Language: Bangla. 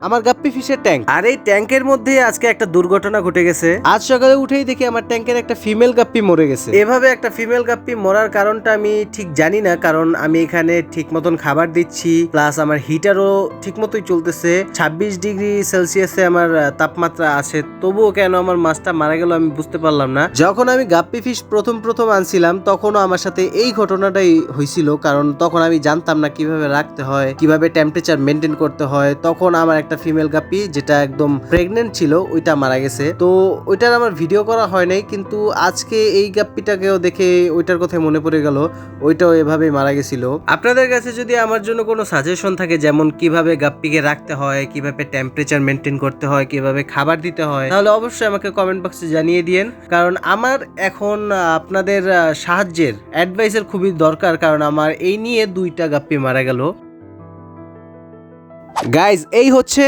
আমার গাপ্পি ফিশের ট্যাঙ্ক। আর এই ট্যাঙ্কের মধ্যে আজকে একটা দুর্ঘটনা ঘটে গেছে। আজ সকালে উঠেই দেখি আমার ট্যাঙ্কের একটা ফিমেল গাপ্পি মরে গেছে। এভাবে একটা ফিমেল গাপ্পি মরার কারণটা আমি ঠিক জানি না, কারণ আমি এখানে ঠিক মতন খাবার দিচ্ছি, প্লাস আমার হিটারও ঠিক মতোই চলতেছে। 26 ডিগ্রি সেলসিয়াসে আমার তাপমাত্রা আছে, তবুও কেন আমার মাছটা মারা গেল আমি বুঝতে পারলাম না। যখন আমি গাপ্পি ফিশ প্রথম আনছিলাম তখনও আমার সাথে এই ঘটনাটাই হয়েছিল, কারণ তখন আমি জানতাম না কিভাবে রাখতে হয়, কিভাবে টেম্পারেচার মেনটেন করতে হয়। তখন আমার একটা ফিমেল গাপ্পি যেটা একদম প্রেগনেন্ট ছিল ওইটা মারা গেছে। তো ওইটার আমার ভিডিও করা হয় নাই, কিন্তু আজকে এই গাপ্পিটাকেও দেখে ওইটার কথা মনে পড়ে গেল, ওইটাও এভাবেই মারা গেছিল। আপনাদের কাছে যদি আমার জন্য কোনো সাজেশন থাকে, যেমন কিভাবে গাপ্পিকে রাখতে হয়, কিভাবে টেম্পারেচার মেনটেন করতে হয়, কিভাবে খাবার দিতে হয়, তাহলে অবশ্যই আমাকে কমেন্ট বক্সে জানিয়ে দিয়েন। কারণ আমার এখন আপনাদের সাহায্যের অ্যাডভাইসের খুবই দরকার, কারণ আমার এই নিয়ে 2টা গাপ্পি মারা গেল। গাইজ, এই হচ্ছে